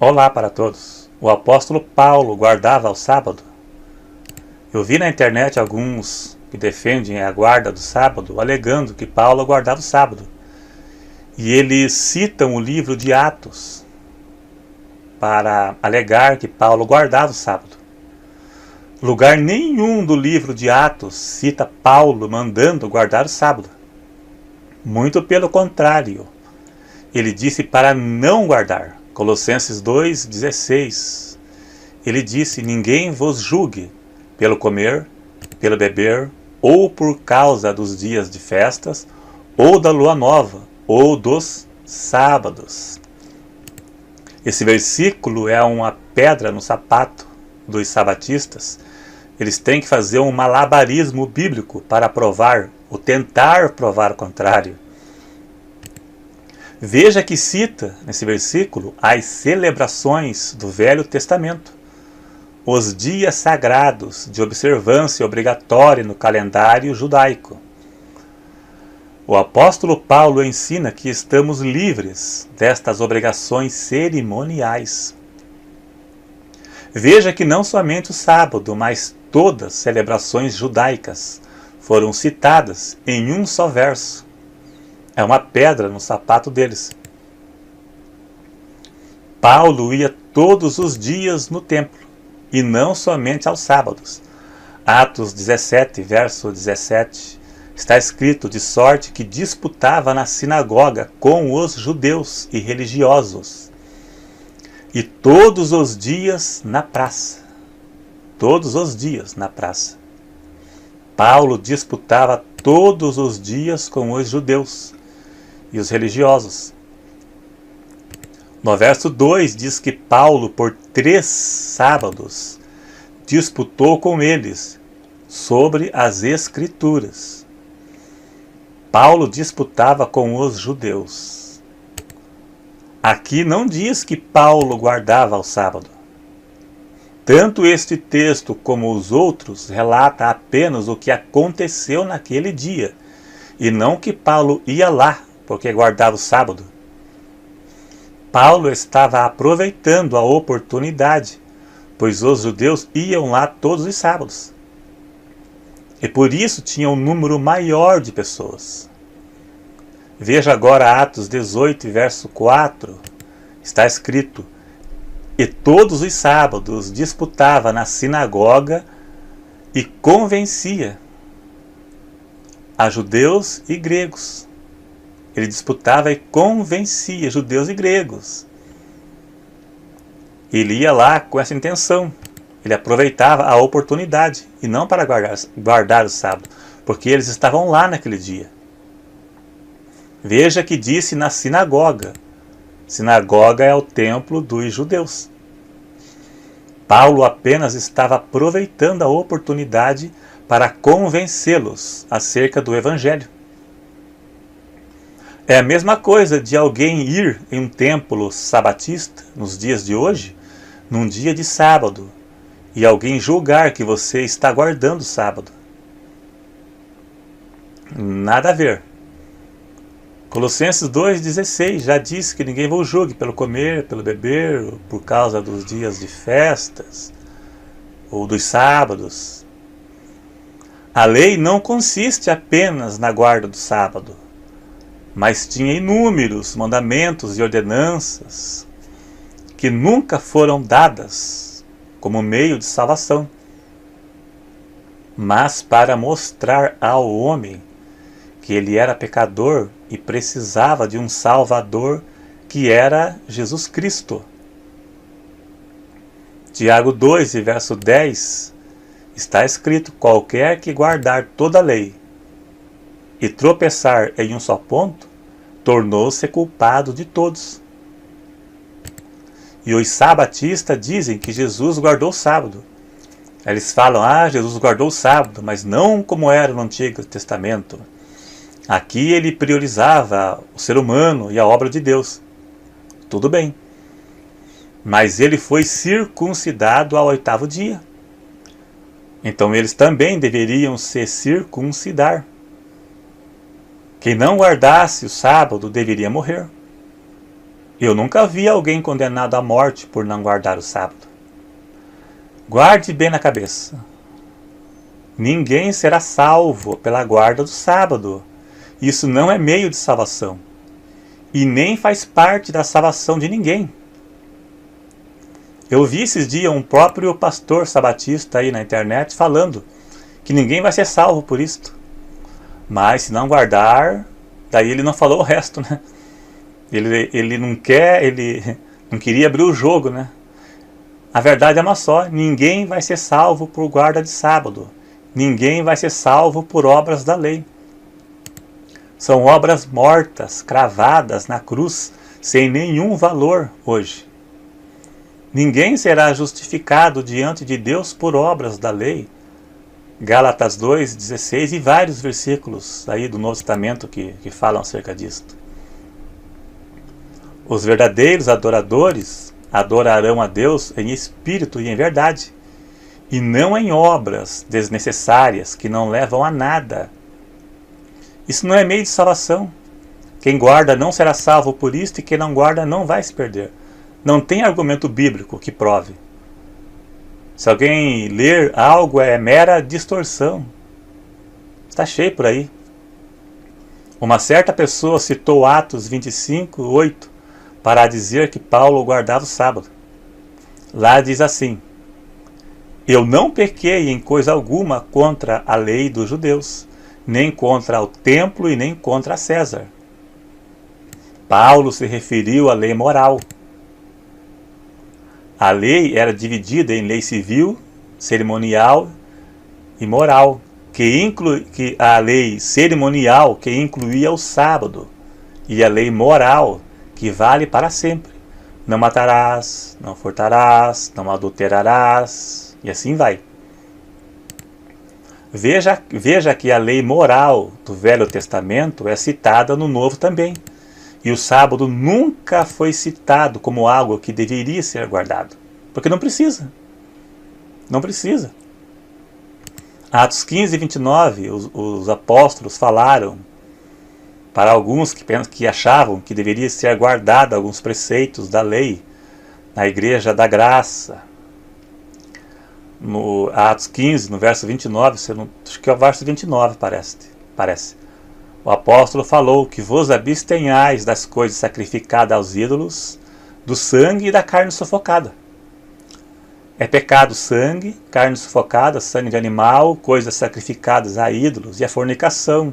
Olá para todos. O apóstolo Paulo guardava o sábado? Eu vi na internet alguns que defendem a guarda do sábado, alegando que Paulo guardava o sábado. E eles citam o livro de Atos para alegar que Paulo guardava o sábado. Lugar nenhum do livro de Atos cita Paulo mandando guardar o sábado. Muito pelo contrário, ele disse para não guardar. Colossenses 2,16. Ele disse: ninguém vos julgue pelo comer, pelo beber, ou por causa dos dias de festas, ou da lua nova, ou dos sábados. Esse versículo é uma pedra no sapato dos sabatistas. Eles têm que fazer um malabarismo bíblico para provar, ou tentar provar o contrário. Veja que cita, nesse versículo, as celebrações do Velho Testamento, os dias sagrados de observância obrigatória no calendário judaico. O apóstolo Paulo ensina que estamos livres destas obrigações cerimoniais. Veja que não somente o sábado, mas todas as celebrações judaicas foram citadas em um só verso. É uma pedra no sapato deles. Paulo ia todos os dias no templo, e não somente aos sábados. Atos 17, verso 17, está escrito: de sorte que disputava na sinagoga com os judeus e religiosos, e todos os dias na praça. Todos os dias na praça. Paulo disputava todos os dias com os judeus e os religiosos. No verso 2 diz que Paulo, por 3 sábados, disputou com eles sobre as Escrituras. Paulo disputava com os judeus. Aqui não diz que Paulo guardava o sábado. Tanto este texto como os outros relata apenas o que aconteceu naquele dia, e não que Paulo ia lá porque guardava o sábado. Paulo estava aproveitando a oportunidade, pois os judeus iam lá todos os sábados. E por isso tinha um número maior de pessoas. Veja agora Atos 18, verso 4. Está escrito: e todos os sábados disputava na sinagoga e convencia a judeus e gregos. Ele disputava e convencia judeus e gregos. Ele ia lá com essa intenção. Ele aproveitava a oportunidade, e não para guardar o sábado, porque eles estavam lá naquele dia. Veja que disse na sinagoga. Sinagoga é o templo dos judeus. Paulo apenas estava aproveitando a oportunidade para convencê-los acerca do Evangelho. É a mesma coisa de alguém ir em um templo sabatista nos dias de hoje, num dia de sábado, e alguém julgar que você está guardando o sábado. Nada a ver. Colossenses 2,16 já diz que ninguém vos julgue pelo comer, pelo beber, por causa dos dias de festas, ou dos sábados. A lei não consiste apenas na guarda do sábado, mas tinha inúmeros mandamentos e ordenanças que nunca foram dadas como meio de salvação, mas para mostrar ao homem que ele era pecador e precisava de um Salvador, que era Jesus Cristo. Tiago 2, verso 10, está escrito: qualquer que guardar toda a lei e tropeçar em um só ponto, tornou-se culpado de todos. E os sabatistas dizem que Jesus guardou o sábado. Eles falam: Jesus guardou o sábado, mas não como era no Antigo Testamento. Aqui ele priorizava o ser humano e a obra de Deus. Tudo bem. Mas ele foi circuncidado ao 8º dia. Então eles também deveriam se circuncidar. Quem não guardasse o sábado deveria morrer. Eu nunca vi alguém condenado à morte por não guardar o sábado. Guarde bem na cabeça. Ninguém será salvo pela guarda do sábado. Isso não é meio de salvação. E nem faz parte da salvação de ninguém. Eu vi esses dias um próprio pastor sabatista aí na internet falando que ninguém vai ser salvo por isto. Mas se não guardar, daí ele não falou o resto, né? Ele não queria abrir o jogo, né? A verdade é uma só: ninguém vai ser salvo por guarda de sábado. Ninguém vai ser salvo por obras da lei. São obras mortas, cravadas na cruz, sem nenhum valor hoje. Ninguém será justificado diante de Deus por obras da lei. Gálatas 2:16 e vários versículos aí do Novo Testamento que falam acerca disto. Os verdadeiros adoradores adorarão a Deus em espírito e em verdade, e não em obras desnecessárias que não levam a nada. Isso não é meio de salvação. Quem guarda não será salvo por isto, e quem não guarda não vai se perder. Não tem argumento bíblico que prove. Se alguém ler algo, é mera distorção. Está cheio por aí. Uma certa pessoa citou Atos 25:8 para dizer que Paulo guardava o sábado. Lá diz assim: eu não pequei em coisa alguma contra a lei dos judeus, nem contra o templo e nem contra César. Paulo se referiu à lei moral. A lei era dividida em lei civil, cerimonial e moral, que a lei cerimonial que incluía o sábado, e a lei moral que vale para sempre. Não matarás, não furtarás, não adulterarás, e assim vai. Veja que a lei moral do Velho Testamento é citada no Novo também. E o sábado nunca foi citado como algo que deveria ser guardado. Porque não precisa. Não precisa. Atos 15:29, os apóstolos falaram para alguns que achavam que deveria ser guardado alguns preceitos da lei na Igreja da Graça. No Atos 15, no verso 29, acho que é o verso 29, parece. O apóstolo falou que vos abstenhais das coisas sacrificadas aos ídolos, do sangue e da carne sufocada. É pecado sangue, carne sufocada, sangue de animal, coisas sacrificadas a ídolos e a fornicação.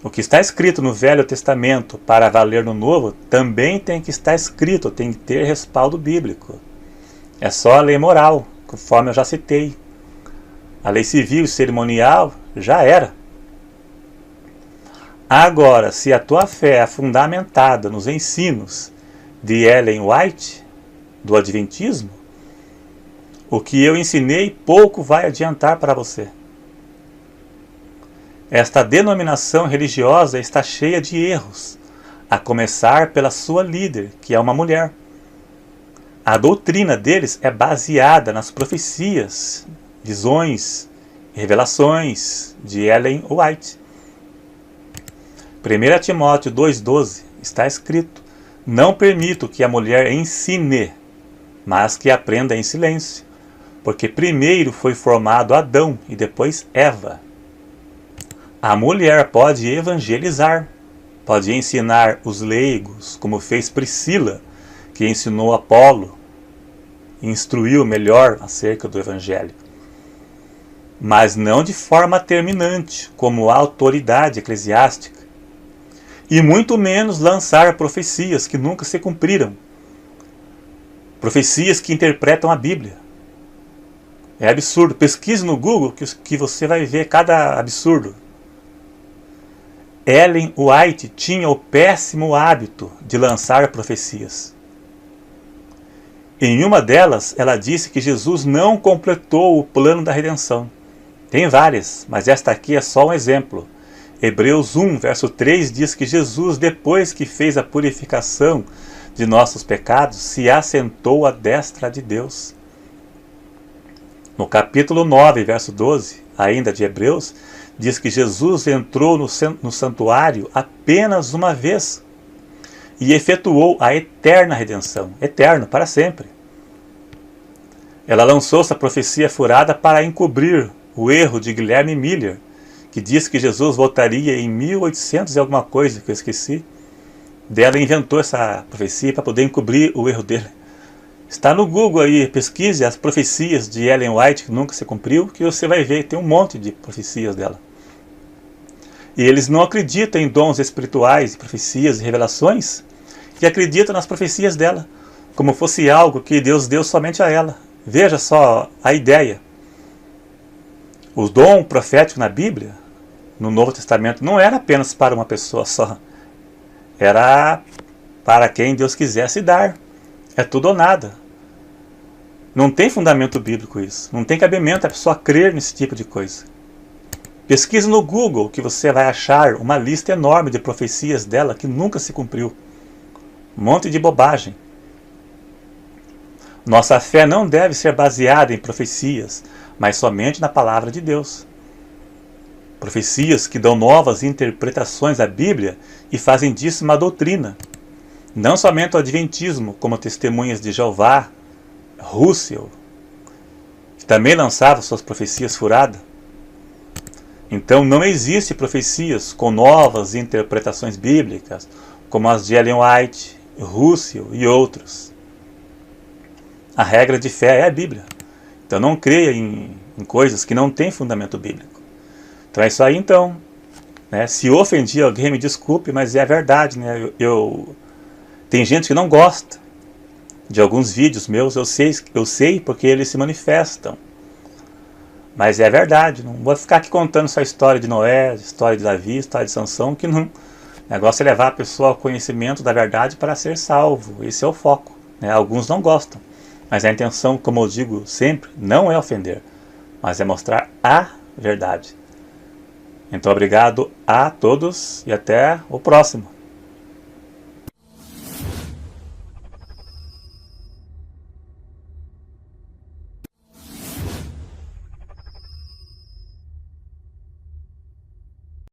O que está escrito no Velho Testamento para valer no Novo também tem que estar escrito, tem que ter respaldo bíblico. É só a lei moral, conforme eu já citei. A lei civil e cerimonial já era. Agora, se a tua fé é fundamentada nos ensinos de Ellen White, do Adventismo, o que eu ensinei pouco vai adiantar para você. Esta denominação religiosa está cheia de erros, a começar pela sua líder, que é uma mulher. A doutrina deles é baseada nas profecias, visões e revelações de Ellen White. 1 Timóteo 2,12 está escrito: não permito que a mulher ensine, mas que aprenda em silêncio, porque primeiro foi formado Adão e depois Eva. A mulher pode evangelizar, pode ensinar os leigos, como fez Priscila, que ensinou Apolo e instruiu melhor acerca do evangelho. Mas não de forma terminante, como autoridade eclesiástica. E muito menos lançar profecias que nunca se cumpriram. Profecias que interpretam a Bíblia. É absurdo. Pesquise no Google que você vai ver cada absurdo. Ellen White tinha o péssimo hábito de lançar profecias. Em uma delas, ela disse que Jesus não completou o plano da redenção. Tem várias, mas esta aqui é só um exemplo. Hebreus 1, verso 3 diz que Jesus, depois que fez a purificação de nossos pecados, se assentou à destra de Deus. No capítulo 9, verso 12, ainda de Hebreus, diz que Jesus entrou no santuário apenas uma vez. e efetuou a eterna redenção, eterno, para sempre. Ela lançou essa profecia furada para encobrir o erro de Guilherme Miller, que disse que Jesus voltaria em 1800 e alguma coisa, que eu esqueci. Ela inventou essa profecia para poder encobrir o erro dele. Está no Google aí, pesquise as profecias de Ellen White, que nunca se cumpriu, que você vai ver, tem um monte de profecias dela. E eles não acreditam em dons espirituais, profecias e revelações, e acreditam nas profecias dela, como fosse algo que Deus deu somente a ela. Veja só a ideia. O dom profético na Bíblia, no Novo Testamento, não era apenas para uma pessoa só. Era para quem Deus quisesse dar. É tudo ou nada. Não tem fundamento bíblico isso. Não tem cabimento a pessoa crer nesse tipo de coisa. Pesquise no Google que você vai achar uma lista enorme de profecias dela que nunca se cumpriu. Um monte de bobagem. Nossa fé não deve ser baseada em profecias, mas somente na palavra de Deus. Profecias que dão novas interpretações da Bíblia e fazem disso uma doutrina. Não somente o Adventismo, como Testemunhas de Jeová, Russell, que também lançava suas profecias furadas. Então não existe profecias com novas interpretações bíblicas, como as de Ellen White, Russell e outros. A regra de fé é a Bíblia. Então não creia em coisas que não têm fundamento bíblico. Então é isso aí então. Né? Se ofendi alguém, me desculpe, mas é a verdade. Né? Tem gente que não gosta de alguns vídeos meus, eu sei porque eles se manifestam. Mas é verdade, não vou ficar aqui contando só a história de Noé, história de Davi, história de Sansão, que não. O negócio é levar a pessoa ao conhecimento da verdade para ser salvo. Esse é o foco. Né? Alguns não gostam. Mas a intenção, como eu digo sempre, não é ofender, mas é mostrar a verdade. Então, obrigado a todos e até o próximo.